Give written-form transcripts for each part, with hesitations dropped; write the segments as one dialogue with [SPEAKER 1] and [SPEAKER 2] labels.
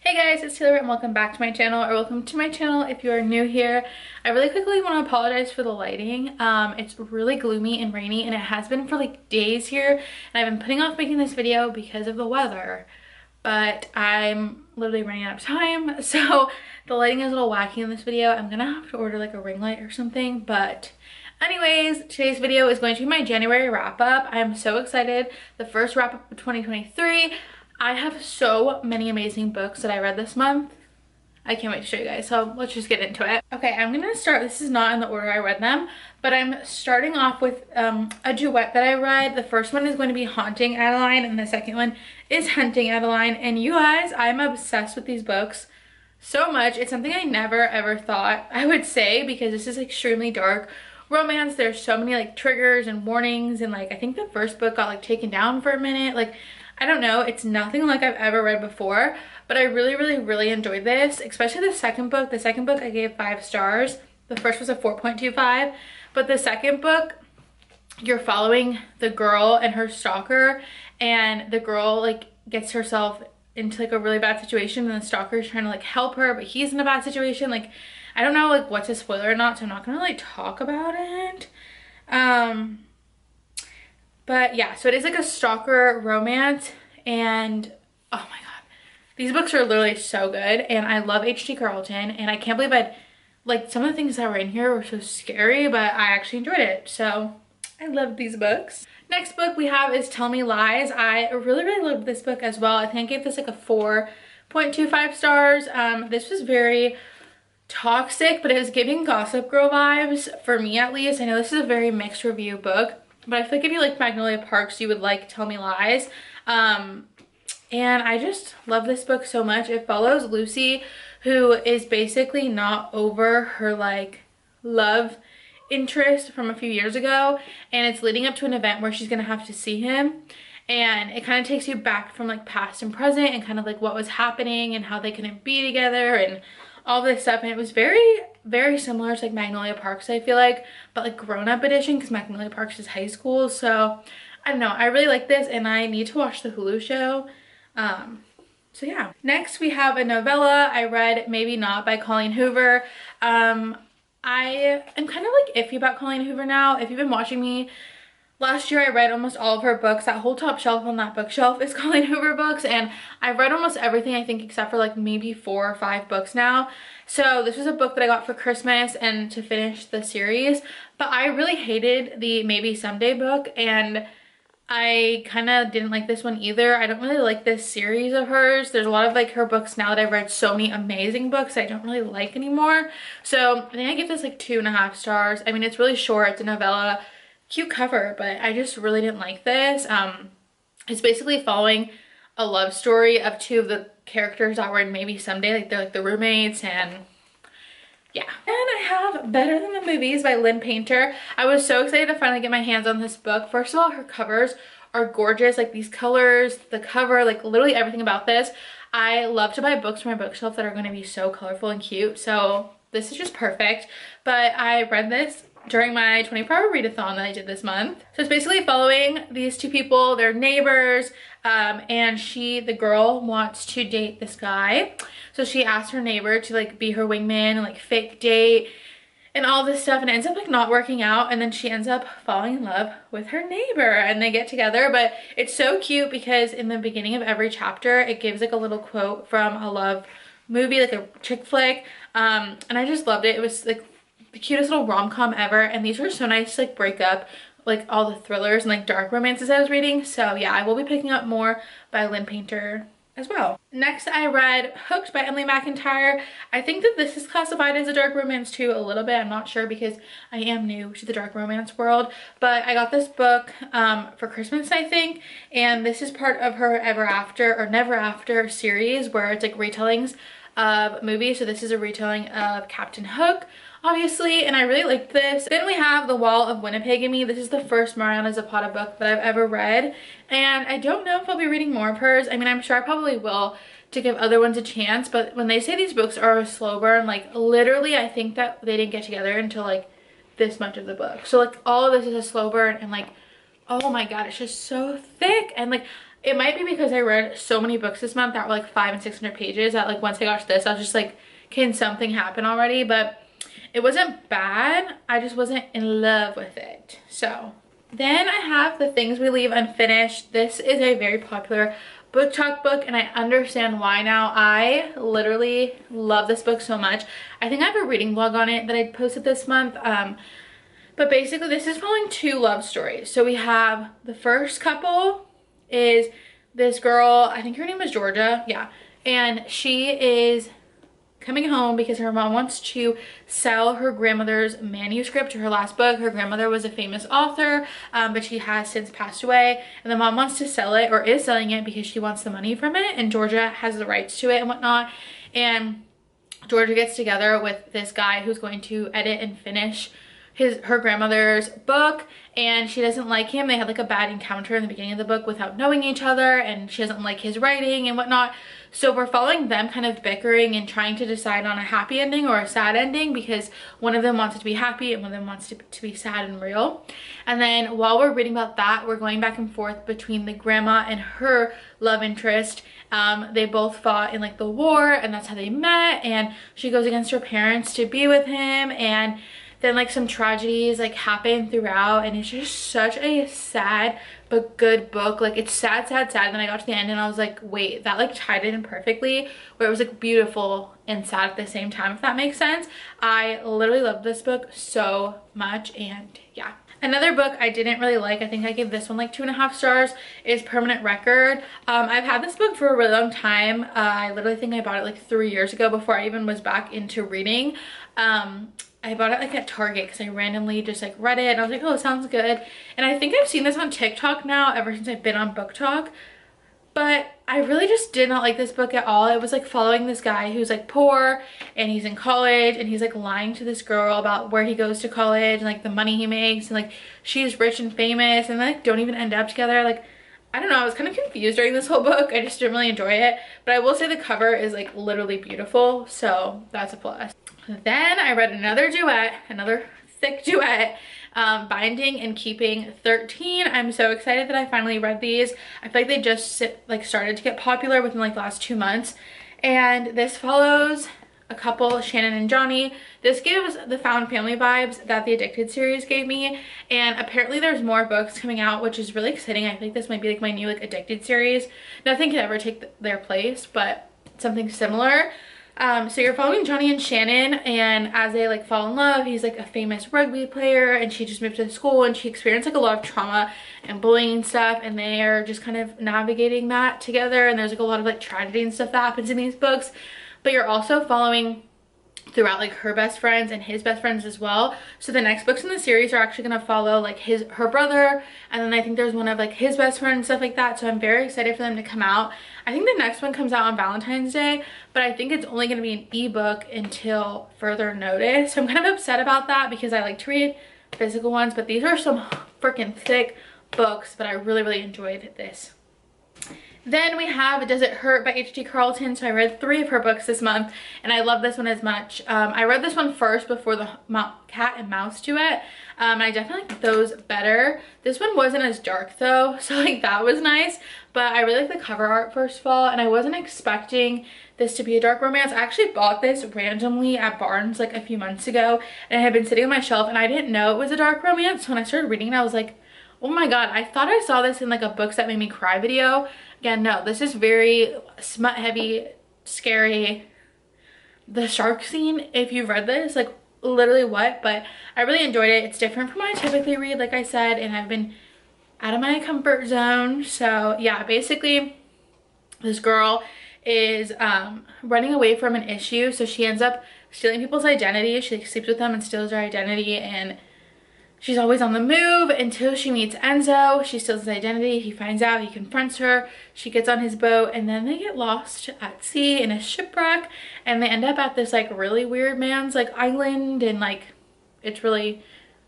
[SPEAKER 1] Hey guys, it's Taylor and welcome back to my channel, or welcome to my channel if you are new here. I really quickly want to apologize for the lighting. It's really gloomy and rainy and it has been for like days here, and I've been putting off making this video because of the weather, but I'm literally running out of time, so the lighting is a little wacky in this video. I'm gonna have to order like a ring light or something, but anyways, today's video is going to be my January wrap up. I am so excited. The first wrap up of 2023. I have so many amazing books that I read this month. I can't wait to show you guys, so let's just get into it. Okay, I'm gonna start, this is not in the order I read them, but I'm starting off with a duet that I read. The first one is going to be Haunting Adeline, and the second one is Hunting Adeline. And you guys, I'm obsessed with these books so much. It's something I never ever thought I would say, because this is extremely dark romance. There's so many like triggers and warnings, and like I think the first book got like taken down for a minute. Like, I don't know, it's nothing like I've ever read before, but I really enjoyed this, especially the second book. The second book I gave 5 stars. The first was a 4.25, but the second book, you're following the girl and her stalker, and the girl like gets herself into like a really bad situation, and the stalker is trying to like help her, but he's in a bad situation. Like, I don't know like what's a spoiler or not, so I'm not gonna like talk about it. But yeah, so it is like a stalker romance, and oh my god, these books are literally so good, and I love H.G. Carlton, and I can't believe like some of the things that were in here were so scary, but I actually enjoyed it, so I love these books. Next book we have is Tell Me Lies. I really loved this book as well. I think I gave this like a 4.25 stars. This was very toxic, but it was giving Gossip Girl vibes for me at least. I know this is a very mixed review book, but I feel like if you like Magnolia Parks, you would like Tell Me Lies. And I just love this book so much. It follows Lucy, who is basically not over her like love interest from a few years ago, and it's leading up to an event where she's gonna have to see him, and it kind of takes you back from like past and present and kind of like what was happening and how they couldn't be together and all this stuff. And it was very similar to like Magnolia Parks, I feel like, but like grown-up edition, because Magnolia Parks is high school. So I don't know, I really like this, and I need to watch the Hulu show. So yeah. Next we have a novella I read, Maybe Not, by Colleen Hoover. I am kind of like iffy about Colleen Hoover now. If you've been watching me, last year I read almost all of her books. That whole top shelf on that bookshelf is Colleen Hoover books, and I've read almost everything I think except for like maybe 4 or 5 books now. So this was a book that I got for Christmas and to finish the series, but I really hated the Maybe Someday book, and I kind of didn't like this one either. I don't really like this series of hers. There's a lot of like her books now that I've read so many amazing books I don't really like anymore. So I think I give this like 2.5 stars. I mean, it's really short, it's a novella, cute cover, but I just really didn't like this. It's basically following a love story of 2 of the characters that were in Maybe Someday. Like, they're like the roommates, and yeah. And I have Better Than the Movies by Lynn Painter. I was so excited to finally get my hands on this book. First of all, her covers are gorgeous. Like, these colors, the cover, like literally everything about this. I love to buy books for my bookshelf that are going to be so colorful and cute, so this is just perfect. But I read this during my 24-hour readathon that I did this month. So it's basically following these 2 people, they're neighbors, and the girl wants to date this guy. So she asked her neighbor to like be her wingman and like fake date and all this stuff, and it ends up like not working out, and then she ends up falling in love with her neighbor and they get together. But it's so cute because in the beginning of every chapter it gives like a little quote from a love movie, like a chick flick, and I just loved it. It was like the cutest little rom-com ever, and these were so nice to like break up like all the thrillers and like dark romances I was reading. So yeah, I will be picking up more by Lynn Painter as well. Next I read Hooked by Emily McIntyre. I think that this is classified as a dark romance too, a little bit. I'm not sure because I am new to the dark romance world, but I got this book for Christmas, I think, and this is part of her Ever After or Never After series, where it's like retellings of movies. So this is a retelling of Captain Hook, obviously, and I really liked this. Then we have The Wall of Winnipeg and Me. This is the first Mariana Zapata book that I've ever read, and I don't know if I'll be reading more of hers. I mean, I'm sure I probably will to give other ones a chance, but when they say these books are a slow burn, like literally I think that they didn't get together until like this much of the book. So like all of this is a slow burn, and like oh my god, it's just so thick. And like, it might be because I read so many books this month that were like 500 and 600 pages that like once I got to this, I was just like, can something happen already? But it wasn't bad, I just wasn't in love with it. So then I have The Things We Leave Unfinished. This is a very popular book talk book, and I understand why now. I literally love this book so much. I think I have a reading vlog on it that I posted this month. But basically this is following two love stories. So we have the first couple is this girl, I think her name is Georgia, yeah, and she is coming home because her mom wants to sell her grandmother's manuscript to her last book. Her grandmother was a famous author, but she has since passed away, and the mom wants to sell it, or is selling it, because she wants the money from it, and Georgia has the rights to it and whatnot. And Georgia gets together with this guy who's going to edit and finish her grandmother's book, and she doesn't like him. They had like a bad encounter in the beginning of the book without knowing each other, and she doesn't like his writing and whatnot. So we're following them kind of bickering and trying to decide on a happy ending or a sad ending, because one of them wants it to be happy and one of them wants to be sad and real. And then while we're reading about that, we're going back and forth between the grandma and her love interest. They both fought in like the war, and that's how they met, and she goes against her parents to be with him, and then like some tragedies like happen throughout, and it's just such a sad but good book. Like, it's sad, sad, sad. Then I got to the end and I was like, wait, that like tied it in perfectly, where it was like beautiful and sad at the same time, if that makes sense. I literally loved this book so much. And yeah, another book I didn't really like, I think I gave this one like 2.5 stars, is Permanent Record. I've had this book for a really long time. I literally think I bought it like 3 years ago, before I even was back into reading. I bought it like at Target because I randomly just like read it and I was like, oh, it sounds good. And I think I've seen this on TikTok now ever since I've been on Book Talk. But I really just did not like this book at all. It was like following this guy who's like poor, and he's in college, and he's like lying to this girl about where he goes to college and like the money he makes, and like she's rich and famous, and like don't even end up together. Like, I don't know, I was kind of confused during this whole book. I just didn't really enjoy it. But I will say the cover is like literally beautiful, so that's a plus. Then I read another duet, another thick duet, Binding and Keeping 13. I'm so excited that I finally read these. I feel like they just started to get popular within like the last 2 months. And this follows a couple, Shannon and Johnny. This gives the found family vibes that the Addicted series gave me. And apparently there's more books coming out, which is really exciting. I think this might be like my new like Addicted series. Nothing could ever take their place, but something similar. So you're following Johnny and Shannon, and as they like fall in love, he's like a famous rugby player, and she just moved to the school, and she experienced like a lot of trauma and bullying and stuff, and they are just kind of navigating that together. And there's like a lot of like tragedy and stuff that happens in these books. But you're also following throughout like her best friends and his best friends as well. So the next books in the series are actually going to follow like her brother, and then I think there's one of like his best friend and stuff like that. So I'm very excited for them to come out. I think the next one comes out on Valentine's Day, but I think it's only going to be an ebook until further notice. So I'm kind of upset about that, because I like to read physical ones, but these are some freaking thick books. But I really, really enjoyed this. Then we have Does It Hurt by H.D. Carlton. So I read 3 of her books this month, and I love this one as much. I read this one first before the Cat and Mouse duet. And I definitely like those better. This one wasn't as dark though, so like that was nice. But I really like the cover art first of all, and I wasn't expecting this to be a dark romance. I actually bought this randomly at Barnes like a few months ago, and it had been sitting on my shelf, and I didn't know it was a dark romance. So when I started reading it, I was like, oh my god, I thought I saw this in like a Books That Made Me Cry video. Again, no, this is very smut heavy, scary. The shark scene, if you've read this, like literally what? But I really enjoyed it. It's different from what I typically read, like I said, and I've been out of my comfort zone. So yeah, basically this girl is running away from an issue. So she ends up stealing people's identity. She like, sleeps with them and steals their identity, and she's always on the move until she meets Enzo. She steals his identity. He finds out. He confronts her. She gets on his boat, and then they get lost at sea in a shipwreck, and they end up at this like really weird man's like island, and like it's really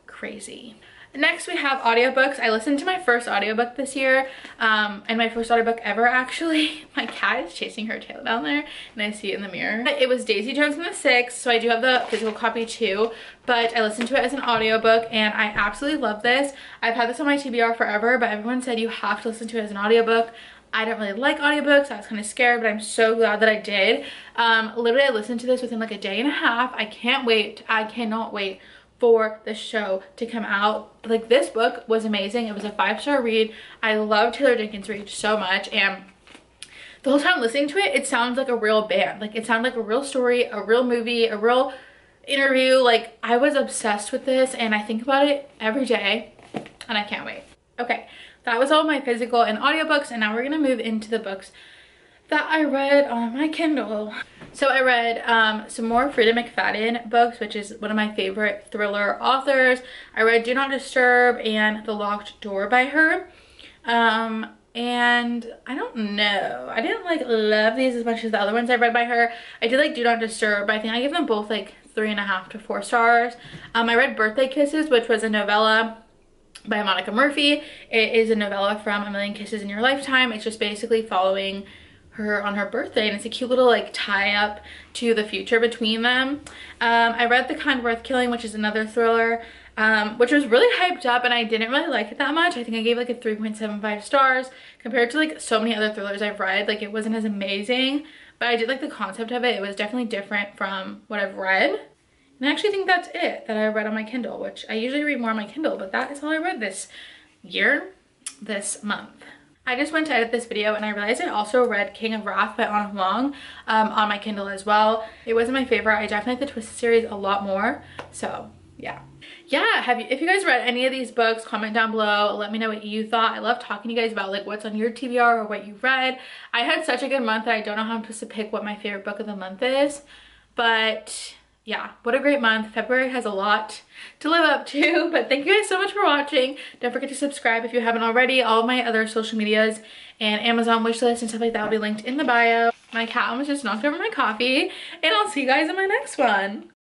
[SPEAKER 1] crazy. Next we have audiobooks. I listened to my first audiobook this year, and my first audiobook ever actually. My cat is chasing her tail down there and I see it in the mirror. It was Daisy Jones and the Six, so I do have the physical copy too, but I listened to it as an audiobook and I absolutely love this. I've had this on my TBR forever, but everyone said you have to listen to it as an audiobook. I don't really like audiobooks. I was kind of scared, but I'm so glad that I did. Literally I listened to this within like a day and a half. I can't wait. I cannot wait for the show to come out. Like, this book was amazing. It was a 5-star read. I love Taylor Jenkins Reid so much, and the whole time listening to it, it sounds like a real band. Like, it sounded like a real story, a real movie, a real interview. Like, I was obsessed with this and I think about it every day and I can't wait. Okay, that was all my physical and audiobooks, and now we're gonna move into the books that I read on my Kindle. So I read some more Frida McFadden books, which is one of my favorite thriller authors. I read Do Not Disturb and The Locked Door by her. And I don't know, I didn't like love these as much as the other ones I read by her. I did like Do Not Disturb, but I think I give them both like 3.5 to 4 stars. I read Birthday Kisses, which was a novella by Monica Murphy. It is a novella from A Million Kisses in Your Lifetime. It's just basically following her on her birthday, and it's a cute little like tie up to the future between them. I read The Kind Worth Killing, which is another thriller, which was really hyped up, and I didn't really like it that much. I think I gave like a 3.75 stars compared to like so many other thrillers I've read. Like, it wasn't as amazing, but I did like the concept of it. It was definitely different from what I've read. And I actually think that's it that I read on my Kindle, which I usually read more on my Kindle, but that is all I read this year, this month. I just went to edit this video and I realized I also read King of Wrath by Ana Huang on my Kindle as well. It wasn't my favorite. I definitely like the Twisted series a lot more. So yeah. If you guys read any of these books, comment down below. Let me know what you thought. I love talking to you guys about like what's on your TBR or what you read. I had such a good month that I don't know how I'm supposed to pick what my favorite book of the month is. But yeah, what a great month. February has a lot to live up to, but thank you guys so much for watching. Don't forget to subscribe if you haven't already. All of my other social medias and Amazon wishlist and stuff like that will be linked in the bio. My cat almost just knocked over my coffee, and I'll see you guys in my next one.